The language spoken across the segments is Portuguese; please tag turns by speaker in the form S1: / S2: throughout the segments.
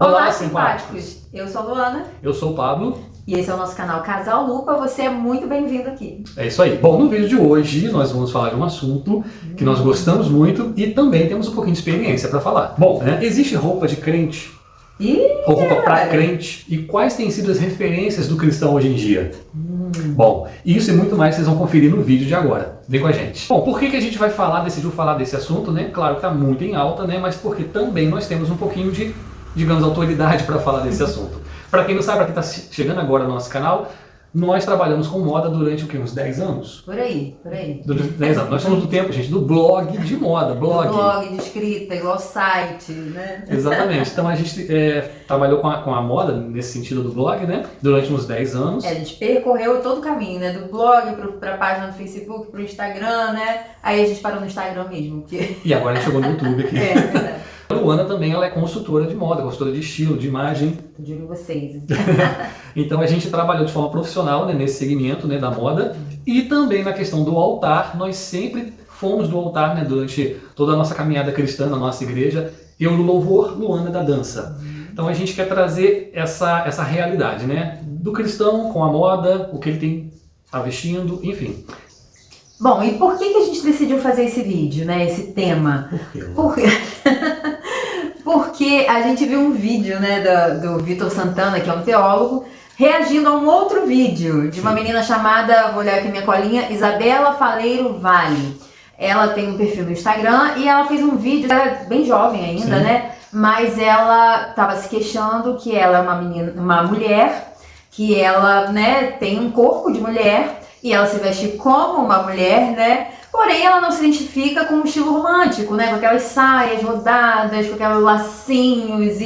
S1: Olá, simpáticos! Eu sou a Luana.
S2: Eu sou o Pablo.
S1: E esse é o nosso canal Casal Lupa. Você é muito bem-vindo aqui.
S2: É isso aí. Bom, no vídeo de hoje nós vamos falar de um assunto que nós gostamos muito e também temos um pouquinho de experiência para falar. Bom, existe roupa de crente? Ou roupa para crente? E quais têm sido as referências do cristão hoje em dia? Bom, isso e muito mais vocês vão conferir no vídeo de agora. Vem com a gente. Bom, por que a gente vai decidiu falar desse assunto, né? Claro que está muito em alta, né? Mas porque também nós temos um pouquinho de, digamos, autoridade para falar desse assunto. Para quem não sabe, para quem está chegando agora no nosso canal, nós trabalhamos com moda durante o quê? Uns 10 anos?
S1: Por aí.
S2: Durante 10 anos. Nós somos do tempo, gente, do blog de moda.
S1: Blog de escrita, igual site, né?
S2: Exatamente. Então a gente trabalhou com a moda, nesse sentido do blog, né? Durante uns 10 anos.
S1: A gente percorreu todo o caminho, né? Do blog para a página do Facebook, para o Instagram, né? Aí a gente parou no Instagram mesmo.
S2: E agora a gente chegou no YouTube aqui.
S1: É verdade.
S2: A Luana também ela é consultora de moda, consultora de estilo, de imagem.
S1: De vocês.
S2: Então a gente trabalhou de forma profissional, né, nesse segmento, né, da moda. E também na questão do altar, nós sempre fomos do altar, né, durante toda a nossa caminhada cristã na nossa igreja. Eu no louvor, Luana da dança. Então a gente quer trazer essa realidade, né, do cristão com a moda, o que ele está vestindo, enfim.
S1: Bom, e por que a gente decidiu fazer esse vídeo, né, esse tema?
S2: Por quê?
S1: Porque a gente viu um vídeo, né, do Vitor Santana, que é um teólogo, reagindo a um outro vídeo de uma menina chamada, vou olhar aqui minha colinha, Isabela Faleiro Vale. Ela tem um perfil no Instagram e ela fez um vídeo, ela é bem jovem ainda,
S2: Sim.
S1: né? Mas ela estava se queixando que ela é uma mulher, que ela, né, tem um corpo de mulher e ela se veste como uma mulher, né? Porém, ela não se identifica com um estilo romântico, né? Com aquelas saias rodadas, com aqueles lacinhos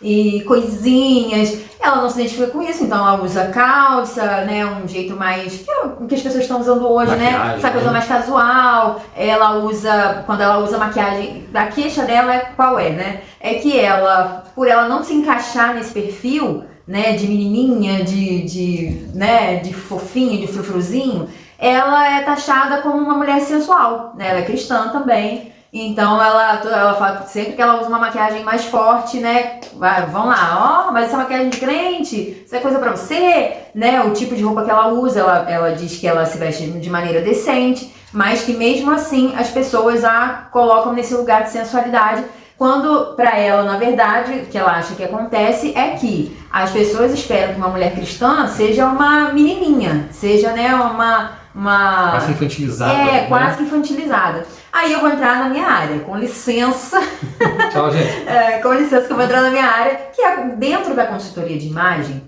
S1: e coisinhas. Ela não se identifica com isso, então ela usa calça, né? Um jeito mais... que é o que as pessoas estão usando hoje,
S2: maquiagem,
S1: né? Essa coisa mais casual. Ela usa... Quando ela usa maquiagem... A queixa dela qual é, né? É que ela, por ela não se encaixar nesse perfil, né? De menininha, de fofinho, de frufruzinho, ela é taxada como uma mulher sensual, né? Ela é cristã também, então ela fala sempre que ela usa uma maquiagem mais forte, né? Vão lá, mas essa maquiagem de crente, isso é coisa pra você, né? O tipo de roupa que ela usa, ela diz que ela se veste de maneira decente, mas que mesmo assim as pessoas a colocam nesse lugar de sensualidade, quando pra ela, na verdade, o que ela acha que acontece é que as pessoas esperam que uma mulher cristã seja uma menininha, seja, né,
S2: Quase infantilizada.
S1: Quase que infantilizada. Aí eu vou entrar na minha área, com licença.
S2: Tchau, gente.
S1: Com licença que eu vou entrar na minha área, que é dentro da consultoria de imagem.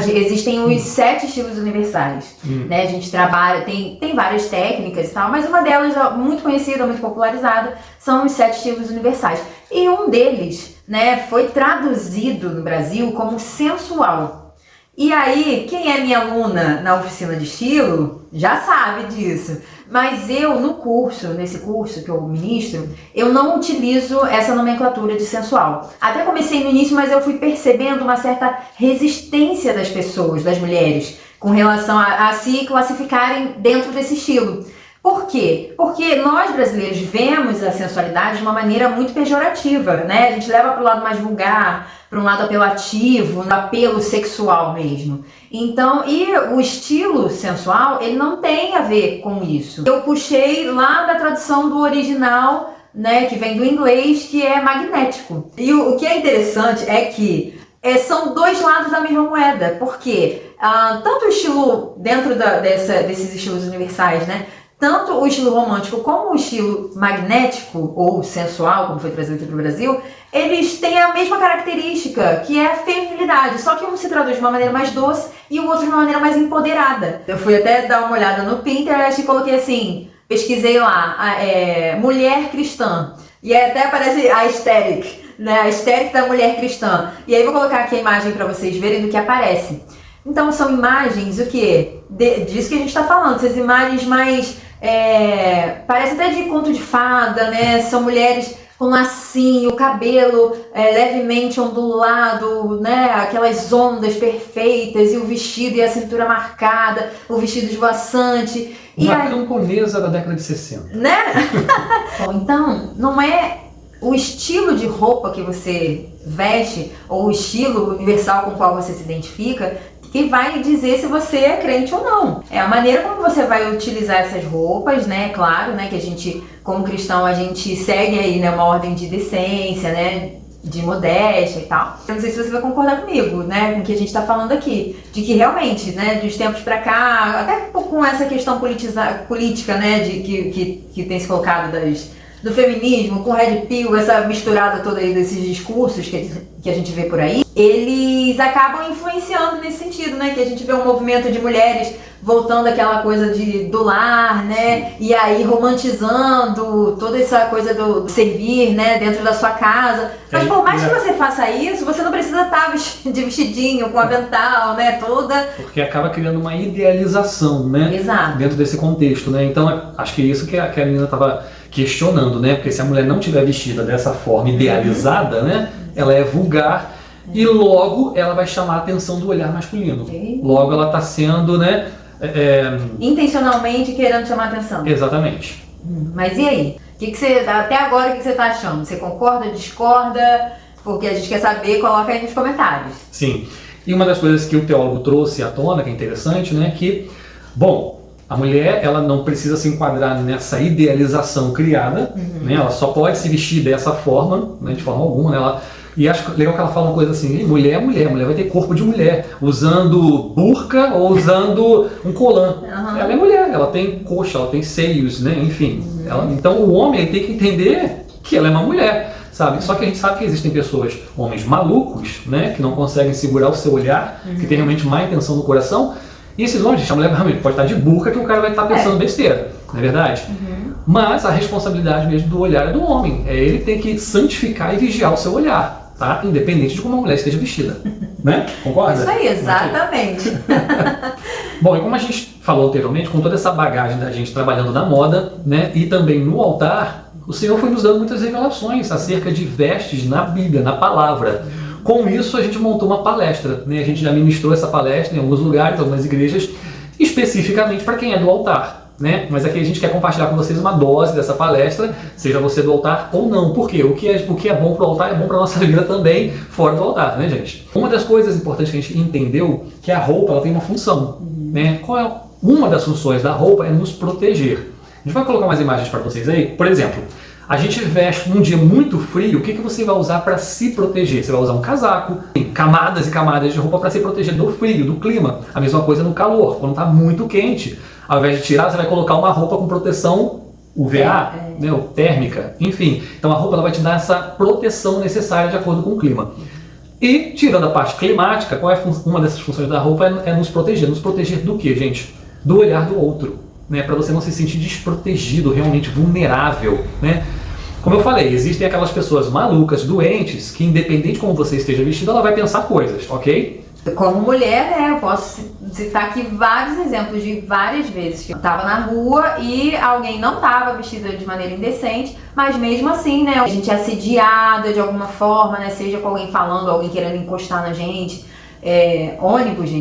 S1: Existem os 7 estilos universais, né? A gente trabalha, tem várias técnicas e tal, mas uma delas muito conhecida, muito popularizada, são os 7 estilos universais. E um deles, né, foi traduzido no Brasil como sensual. E aí, quem é minha aluna na oficina de estilo já sabe disso. Mas eu, nesse curso que eu ministro, eu não utilizo essa nomenclatura de sensual. Até comecei no início, mas eu fui percebendo uma certa resistência das pessoas, das mulheres, com relação a se classificarem dentro desse estilo. Por quê? Porque nós brasileiros vemos a sensualidade de uma maneira muito pejorativa, né? A gente leva para o lado mais vulgar, para um lado apelativo, no apelo sexual mesmo. Então, e o estilo sensual, ele não tem a ver com isso. Eu puxei lá da tradução do original, né, que vem do inglês, que é magnético. E o que é interessante é que são dois lados da mesma moeda, porque tanto o estilo dentro desses estilos universais, né, tanto o estilo romântico como o estilo magnético ou sensual, como foi trazido aqui para o Brasil, eles têm a mesma característica, que é a feminilidade, só que um se traduz de uma maneira mais doce e o outro de uma maneira mais empoderada. Eu fui até dar uma olhada no Pinterest e coloquei assim, pesquisei lá, mulher cristã, e aí até aparece a aesthetic, né, a aesthetic da mulher cristã. E aí vou colocar aqui a imagem para vocês verem do que aparece. Então são imagens, o quê? Disso que a gente está falando, essas imagens mais... parece até de conto de fada, né? São mulheres com lacinho, o cabelo levemente ondulado, né? Aquelas ondas perfeitas, e o vestido e a cintura marcada, o vestido esvoaçante.
S2: Uma camponesa da década de 60.
S1: Né? Bom, então, não é o estilo de roupa que você veste ou o estilo universal com o qual você se identifica que vai dizer se você é crente ou não. É a maneira como você vai utilizar essas roupas, né? Claro, né? Que a gente, como cristão, a gente segue aí, né? Uma ordem de decência, né? De modéstia e tal. Eu não sei se você vai concordar comigo, né? Com o que a gente tá falando aqui. De que realmente, né? Dos tempos pra cá, até com essa questão política, né? Que tem se colocado do feminismo, com Red Pill, essa misturada toda aí desses discursos que a gente vê por aí, eles acabam influenciando nesse sentido, né? Que a gente vê um movimento de mulheres voltando àquela coisa do lar, né? E aí romantizando toda essa coisa do servir, né? Dentro da sua casa. Mas por mais que você faça isso, você não precisa estar de vestidinho, com avental, né? Toda...
S2: Porque acaba criando uma idealização, né?
S1: Exato.
S2: Dentro desse contexto, né? Então, acho que é isso que a menina estava questionando, né? Porque se a mulher não tiver vestida dessa forma idealizada, né? Ela é vulgar e logo ela vai chamar a atenção do olhar masculino. Logo ela está sendo, né?
S1: Intencionalmente querendo chamar a atenção.
S2: Exatamente.
S1: Mas e aí? Até agora, o que você está achando? Você concorda, discorda? Porque a gente quer saber, coloca aí nos comentários.
S2: Sim. E uma das coisas que o teólogo trouxe à tona, que é interessante, né? Que, bom, a mulher, ela não precisa se enquadrar nessa idealização criada, né? Ela só pode se vestir dessa forma, né? De forma alguma, né? E acho legal que ela fala uma coisa assim, mulher é mulher, mulher vai ter corpo de mulher, usando burca ou usando um colã. Ela é mulher, ela tem coxa, ela tem seios, né? Enfim. Então o homem tem que entender que ela é uma mulher, sabe? Só que a gente sabe que existem pessoas, homens malucos, né? Que não conseguem segurar o seu olhar, que tem realmente má intenção no coração. E esses homens, a mulher realmente pode estar de burca que o cara vai estar pensando besteira, não é verdade? Mas a responsabilidade mesmo do olhar é do homem. Ele tem que santificar e vigiar o seu olhar, tá? Independente de como a mulher esteja vestida, né? Concorda?
S1: Isso aí, exatamente.
S2: Bom, e como a gente falou anteriormente, com toda essa bagagem da gente trabalhando na moda, né? E também no altar, o Senhor foi nos dando muitas revelações acerca de vestes na Bíblia, na palavra. Com isso, a gente montou uma palestra, né? A gente já ministrou essa palestra em alguns lugares, algumas igrejas, especificamente para quem é do altar, né? Mas aqui a gente quer compartilhar com vocês uma dose dessa palestra, seja você do altar ou não. Por quê? O que é bom para o altar é bom para a nossa vida também fora do altar, né, gente? Uma das coisas importantes que a gente entendeu que a roupa ela tem uma função, né? Qual é uma das funções da roupa? É nos proteger. A gente vai colocar umas imagens para vocês aí. Por exemplo, a gente veste num dia muito frio, o que você vai usar para se proteger? Você vai usar um casaco, tem camadas e camadas de roupa para se proteger do frio, do clima. A mesma coisa no calor, quando está muito quente. Ao invés de tirar, você vai colocar uma roupa com proteção UVA, né, ou térmica, enfim. Então a roupa ela vai te dar essa proteção necessária de acordo com o clima. E, tirando a parte climática, qual é uma dessas funções da roupa? É nos proteger. Nos proteger do quê, gente? Do olhar do outro. Né, para você não se sentir desprotegido, realmente vulnerável, né? Como eu falei, existem aquelas pessoas malucas, doentes, que independente de como você esteja vestido, ela vai pensar coisas, ok?
S1: Como mulher, né, eu posso citar aqui vários exemplos de várias vezes que eu estava na rua e alguém não estava vestido de maneira indecente, mas mesmo assim, né, a gente é assediada de alguma forma, né, seja com alguém falando, alguém querendo encostar na gente, ônibus,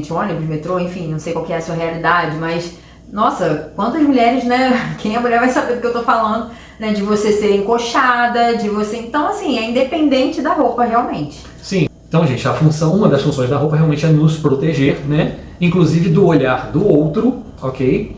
S1: metrô, enfim, não sei qual que é a sua realidade, mas nossa, quantas mulheres, né? Quem é mulher vai saber do que eu tô falando, né? De você ser encoxada, de você... Então, assim, é independente da roupa, realmente.
S2: Sim. Então, gente, uma das funções da roupa realmente é nos proteger, né? Inclusive do olhar do outro, ok?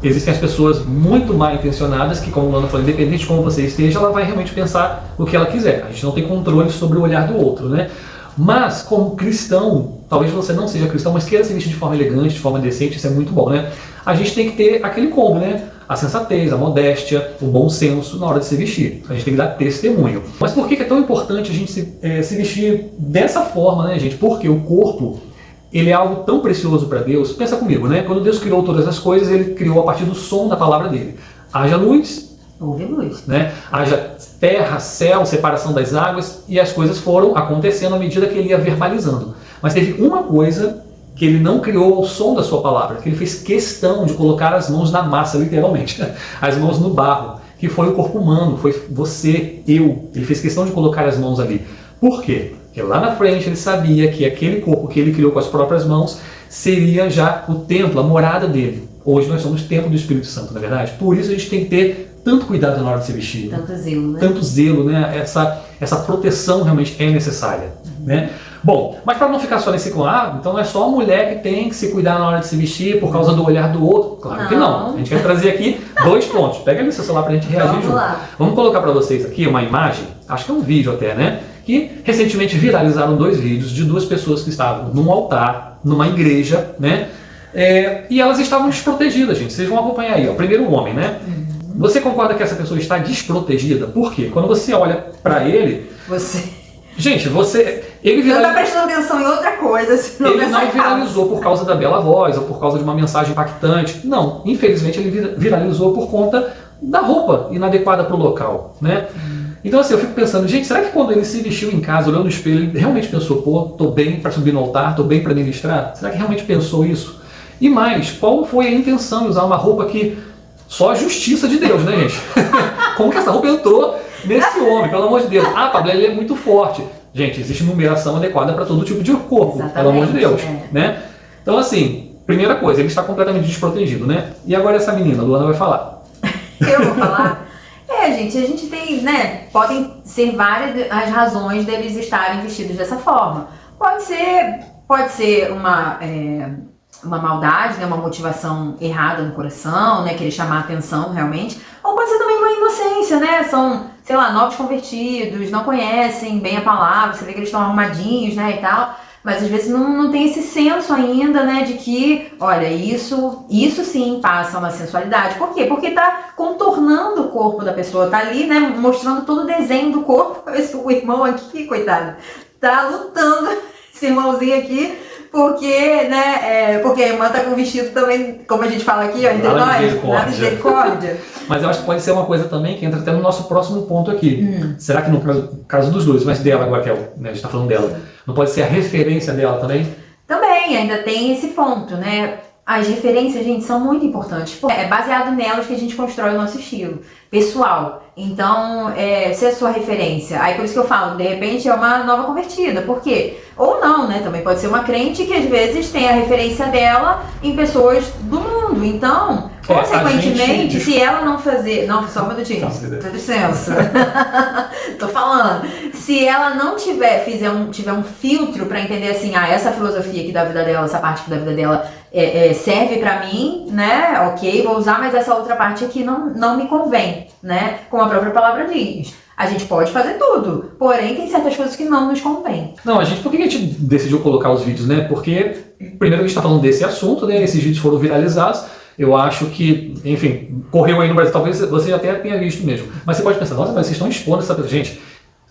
S2: Existem as pessoas muito mal intencionadas que, como o Lana falou, independente de como você esteja, ela vai realmente pensar o que ela quiser. A gente não tem controle sobre o olhar do outro, né? Mas, como cristão, talvez você não seja cristão, mas queira se vestir de forma elegante, de forma decente, isso é muito bom, né? A gente tem que ter aquele combo, né? A sensatez, a modéstia, o bom senso na hora de se vestir. A gente tem que dar testemunho. Mas por que é tão importante a gente se vestir dessa forma, né, gente? Porque o corpo, ele é algo tão precioso para Deus. Pensa comigo, né? Quando Deus criou todas as coisas, ele criou a partir do som da palavra dele. Haja luz,
S1: houve luz,
S2: né? Haja terra, céu, separação das águas, e as coisas foram acontecendo à medida que ele ia verbalizando. Mas teve uma coisa que ele não criou ao som da sua palavra, que ele fez questão de colocar as mãos na massa, literalmente, as mãos no barro, que foi o corpo humano, foi você, eu. Ele fez questão de colocar as mãos ali. Por quê? Porque lá na frente ele sabia que aquele corpo que ele criou com as próprias mãos seria já o templo, a morada dele. Hoje nós somos templo do Espírito Santo, na verdade. Por isso a gente tem que ter tanto cuidado na hora de se vestir.
S1: Tanto zelo, né?
S2: Tanto zelo, né? Essa proteção realmente é necessária, né? Bom, mas para não ficar só nesse claro, então não é só a mulher que tem que se cuidar na hora de se vestir por causa do olhar do outro. Claro que não. A gente quer trazer aqui 2 pontos. Pega ali o seu celular pra gente reagir junto. Vamos colocar para vocês aqui uma imagem, acho que é um vídeo até, né? Que recentemente viralizaram 2 vídeos de 2 pessoas que estavam num altar, numa igreja, né? E elas estavam desprotegidas, gente. Vocês vão acompanhar aí, ó. Primeiro o homem, né? Você concorda que essa pessoa está desprotegida? Por quê? Quando você olha para ele... Gente, ele
S1: não está prestando atenção em outra coisa.
S2: Ele não viralizou por causa da bela voz ou por causa de uma mensagem impactante. Não, infelizmente ele viralizou por conta da roupa inadequada para o local, né? Então assim, eu fico pensando, gente, será que quando ele se vestiu em casa, olhando no espelho, ele realmente pensou, pô, tô bem para subir no altar, tô bem para ministrar? Será que realmente pensou isso? E mais, qual foi a intenção de usar uma roupa que só a justiça de Deus, né, gente? Como que essa roupa entrou nesse homem, pelo amor de Deus? Ah, Pablo, ele é muito forte. Gente, existe numeração adequada para todo tipo de corpo, pelo amor de Deus, né? Então assim, primeira coisa, ele está completamente desprotegido, né? E agora essa menina, a Luana vai falar.
S1: Eu vou falar? Gente, a gente tem, né, podem ser várias as razões deles estarem vestidos dessa forma. Pode ser uma maldade, né, uma motivação errada no coração, né, querer chamar a atenção realmente, ou pode ser também uma inocência, né, são, sei lá, novos convertidos, não conhecem bem a palavra, você vê que eles estão arrumadinhos, né, e tal, mas às vezes não tem esse senso ainda, né, de que, olha, isso sim passa uma sensualidade. Por quê? Porque tá contornando o corpo da pessoa, tá ali, né, mostrando todo o desenho do corpo. O irmão aqui, coitado, tá lutando, esse irmãozinho aqui, porque a irmã tá com o vestido também, como a gente fala aqui, ó, entre nós, nada de misericórdia.
S2: Mas eu acho que pode ser uma coisa também que entra até no nosso próximo ponto aqui. Será que no caso dos 2, mas dela agora, que né, a gente tá falando dela, não pode ser a referência dela também?
S1: Também, ainda tem esse ponto, né? As referências, gente, são muito importantes. É baseado nelas que a gente constrói o nosso estilo pessoal. Então, se é a sua referência, aí por isso que eu falo, de repente é uma nova convertida. Por quê? Ou não, né? Também pode ser uma crente que às vezes tem a referência dela em pessoas do mundo. Então, consequentemente, se ela não fazer... Não, só um minutinho. Dá licença. Tô falando. Se ela não tiver um filtro pra entender assim, essa filosofia aqui da vida dela, essa parte aqui da vida dela serve pra mim, né? Ok, vou usar, mas essa outra parte aqui não me convém, né? Como a própria palavra diz. A gente pode fazer tudo, porém tem certas coisas que não nos convém.
S2: Não, por que a gente decidiu colocar os vídeos, né? Porque, primeiro, a gente tá falando desse assunto, né? Esses vídeos foram viralizados. Eu acho que, enfim, correu aí no Brasil, talvez você até tenha visto mesmo. Mas você pode pensar, nossa, mas vocês estão expondo essa pessoa. Gente,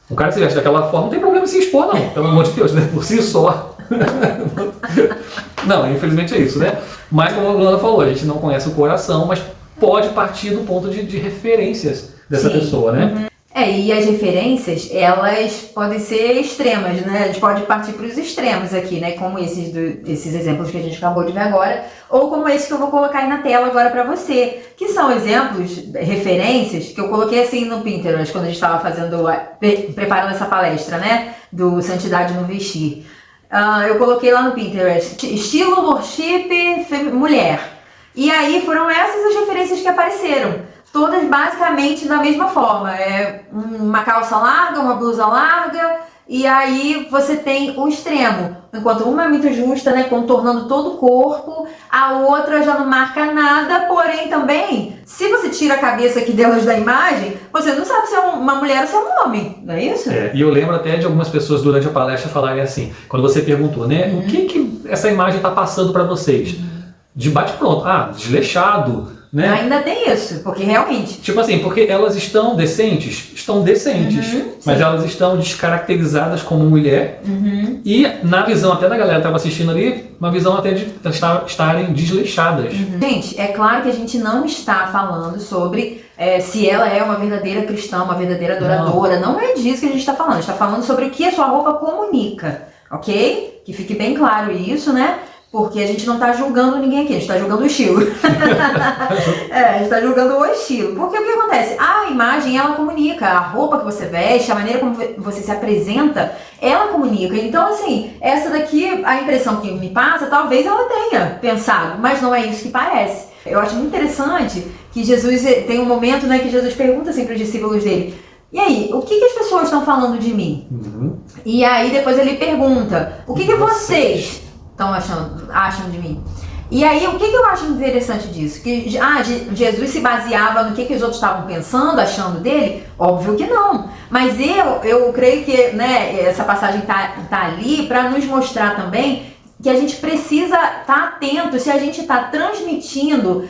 S2: o cara que se veste daquela forma não tem problema em se expor, não. Pelo amor de Deus, né? Por si só. Não, infelizmente é isso, né? Mas como a Luana falou, a gente não conhece o coração, mas pode partir do ponto de referências dessa pessoa, né?
S1: E as referências, elas podem ser extremas, né? A gente pode partir para os extremos aqui, né? Como esses exemplos que a gente acabou de ver agora, ou como esse que eu vou colocar aí na tela agora para você, que são exemplos, referências, que eu coloquei assim no Pinterest, quando a gente estava preparando essa palestra, né? Do Santidade no Vestir. Eu coloquei lá no Pinterest, estilo worship mulher. E aí foram essas as referências que apareceram. Todas basicamente da mesma forma, uma calça larga, uma blusa larga, e aí você tem o extremo. Enquanto uma é muito justa, né, contornando todo o corpo, a outra já não marca nada, porém também, se você tira a cabeça aqui delas da imagem, você não sabe se é uma mulher ou se é um homem, não é isso?
S2: E eu lembro até de algumas pessoas durante a palestra falarem assim, quando você perguntou, né, o que essa imagem está passando para vocês? De bate-pronto, desleixado, né?
S1: Ainda tem isso, porque realmente...
S2: Tipo assim, porque elas estão decentes, mas elas estão descaracterizadas como mulher, e na visão até da galera que estava assistindo ali, uma visão até de estarem desleixadas.
S1: Gente, é claro que a gente não está falando sobre se ela é uma verdadeira cristã, uma verdadeira adoradora, não é disso que a gente está falando, a gente está falando sobre o que a sua roupa comunica, ok? Que fique bem claro isso, né? Porque a gente não está julgando ninguém aqui, a gente está julgando o estilo. A gente está julgando o estilo. Porque o que acontece? A imagem, ela comunica. A roupa que você veste, a maneira como você se apresenta, ela comunica. Então, assim, essa daqui, a impressão que me passa, talvez ela tenha pensado, mas não é isso que parece. Eu acho muito interessante que Jesus tem um momento, né, que Jesus pergunta assim para os discípulos dele: e aí, o que as pessoas estão falando de mim? E aí depois ele pergunta: o que vocês acham de mim? E aí, o que eu acho interessante disso? Que Jesus se baseava no que os outros estavam pensando, achando dele? Óbvio que não. Mas eu creio que, né, essa passagem tá ali para nos mostrar também que a gente precisa estar atento se a gente está transmitindo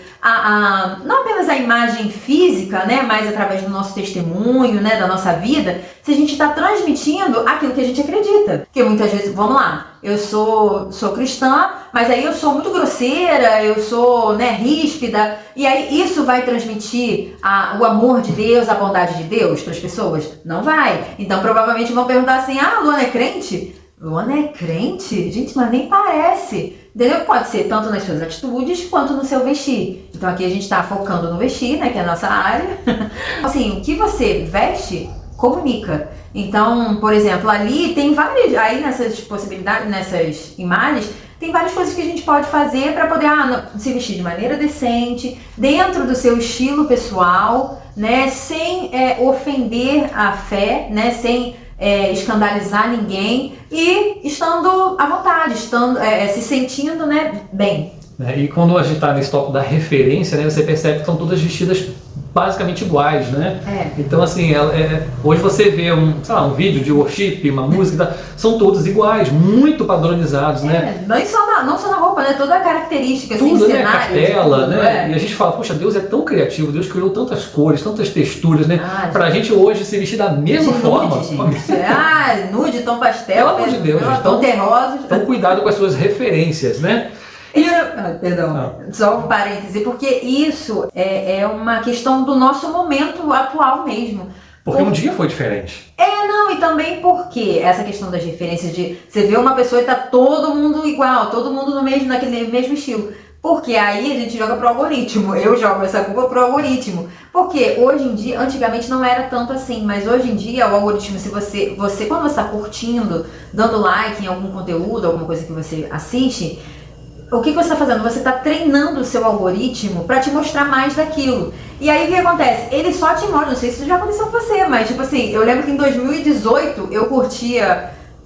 S1: não apenas a imagem física, né, mas através do nosso testemunho, né, da nossa vida, se a gente está transmitindo aquilo que a gente acredita. Porque muitas vezes, vamos lá, eu sou cristã, mas aí eu sou muito grosseira, eu sou, né, ríspida, e aí isso vai transmitir o amor de Deus, a bondade de Deus para as pessoas? Não vai. Então provavelmente vão perguntar assim: Luana é crente? Luana é crente? Gente, mas nem parece. Entendeu? Pode ser tanto nas suas atitudes quanto no seu vestir. Então aqui a gente está focando no vestir, né, que é a nossa área. Assim, o que você veste, comunica. Então, por exemplo, ali tem várias, aí nessas possibilidades, nessas imagens, tem várias coisas que a gente pode fazer para poder se vestir de maneira decente, dentro do seu estilo pessoal, né, sem ofender a fé, né, sem escandalizar ninguém e estando à vontade, se sentindo, né, bem.
S2: E quando a gente está nesse tópico da referência, né, você percebe que são todas vestidas basicamente iguais, né? Então, assim, hoje você vê um vídeo de worship, uma música, são todos iguais, muito padronizados, né?
S1: Não só na roupa, né? Toda a característica, assim,
S2: tudo,
S1: de
S2: né?
S1: cenário.
S2: Capela, né? E a gente fala, poxa, Deus é tão criativo, Deus criou tantas cores, tantas texturas, né? Pra gente hoje se vestir da mesma forma.
S1: Nude, tom pastel,
S2: pelo amor de Deus,
S1: tom terroso.
S2: Então, cuidado com as suas referências, né?
S1: Só um parêntese, porque isso é uma questão do nosso momento atual mesmo.
S2: Porque um dia foi diferente.
S1: E também porque essa questão das referências de você vê uma pessoa e tá todo mundo igual, todo mundo naquele mesmo estilo. Porque aí a gente joga pro algoritmo, eu jogo essa culpa pro algoritmo. Porque hoje em dia, antigamente não era tanto assim, mas hoje em dia o algoritmo, se você quando você está curtindo, dando like em algum conteúdo, alguma coisa que você assiste, o que você está fazendo? Você está treinando o seu algoritmo para te mostrar mais daquilo. E aí o que acontece? Ele só te mostra, não sei se isso já aconteceu com você, mas tipo assim, eu lembro que em 2018 eu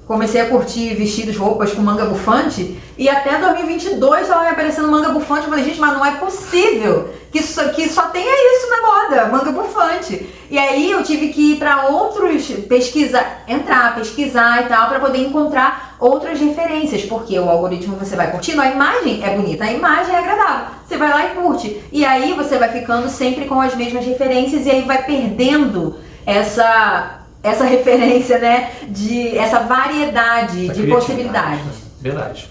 S1: comecei a curtir vestidos, roupas com manga bufante, e até 2022 estava me aparecendo manga bufante. Eu falei, gente, mas não é possível que só tenha isso na moda, manga bufante. E aí eu tive que ir para outros, pesquisar e tal, para poder encontrar outras referências, porque o algoritmo você vai curtindo, a imagem é bonita, a imagem é agradável, você vai lá e curte. E aí você vai ficando sempre com as mesmas referências e aí vai perdendo essa referência, né, essa variedade de possibilidades.
S2: Verdade.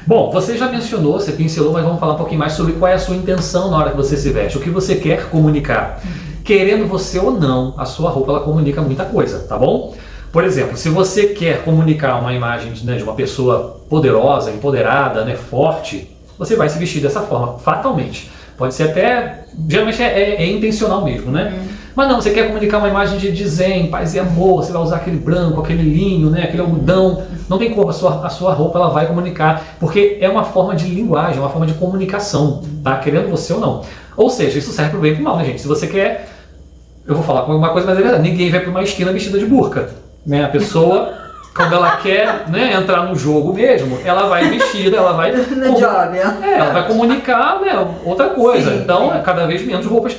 S2: Bom, você já mencionou, você pincelou, mas vamos falar um pouquinho mais sobre qual é a sua intenção na hora que você se veste, o que você quer comunicar. Querendo você ou não, a sua roupa ela comunica muita coisa, tá bom? Por exemplo, se você quer comunicar uma imagem de uma pessoa poderosa, empoderada, né, forte, você vai se vestir dessa forma, fatalmente. Pode ser até, geralmente é intencional mesmo, né? Mas não, você quer comunicar uma imagem de zen, paz e amor, você vai usar aquele branco, aquele linho, né, aquele algodão, não tem como, a sua roupa ela vai comunicar, porque é uma forma de linguagem, uma forma de comunicação, tá? Querendo você ou não. Ou seja, isso serve pro bem e pro mal, né, gente? Se você quer, eu vou falar uma coisa, mas é verdade, ninguém vai pra uma esquina vestida de burca, né? A pessoa, quando ela quer, né, entrar no jogo mesmo, ela vai vestida, ela vai ela vai comunicar, né, outra coisa. Sim, então, é cada vez menos roupa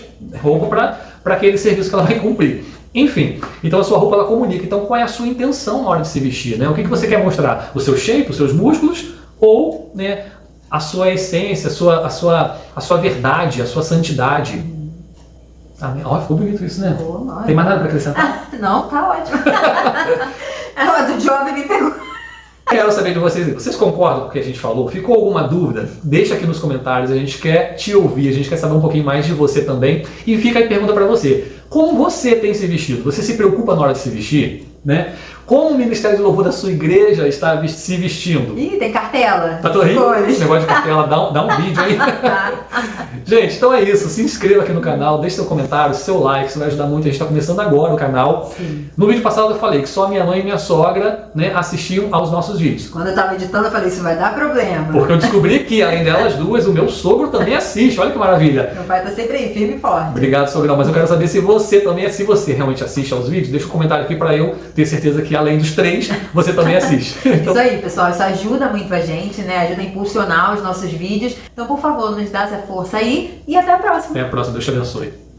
S2: para aquele serviço que ela vai cumprir. Enfim, então a sua roupa ela comunica. Então, qual é a sua intenção na hora de se vestir, né? O que você quer mostrar? O seu shape, os seus músculos ou, né, a sua essência, a sua verdade, a sua santidade? Ficou bonito isso, né? Tem mais nada para acrescentar?
S1: Não, tá ótimo. A do Jovem me pegou.
S2: Quero saber de vocês. Vocês concordam com o que a gente falou? Ficou alguma dúvida? Deixa aqui nos comentários. A gente quer te ouvir. A gente quer saber um pouquinho mais de você também. E fica aí a pergunta para você. Como você tem se vestido? Você se preocupa na hora de se vestir? Né? Como o Ministério de Louvor da sua igreja está se vestindo?
S1: Ih, tem cartela.
S2: Tá tô rindo?
S1: Cores.
S2: Esse negócio de cartela, dá um vídeo aí. Gente, então é isso. Se inscreva aqui no canal, deixe seu comentário, seu like, isso vai ajudar muito. A gente está começando agora o canal.
S1: Sim.
S2: No vídeo passado eu falei que só minha mãe e minha sogra, né, assistiam aos nossos vídeos.
S1: Quando eu tava editando, eu falei, isso vai dar problema.
S2: Porque eu descobri que, além delas duas, o meu sogro também assiste. Olha que maravilha.
S1: Meu pai tá sempre aí, firme e forte.
S2: Obrigado, sogrão. Mas eu quero saber se você também, se você realmente assiste aos vídeos, deixa um comentário aqui para eu ter certeza que, além dos 3, você também assiste. Então,
S1: Isso aí, pessoal. Isso ajuda muito a gente, né? Ajuda a impulsionar os nossos vídeos. Então, por favor, nos dá essa força aí e até a próxima.
S2: até a próxima. Deus te abençoe.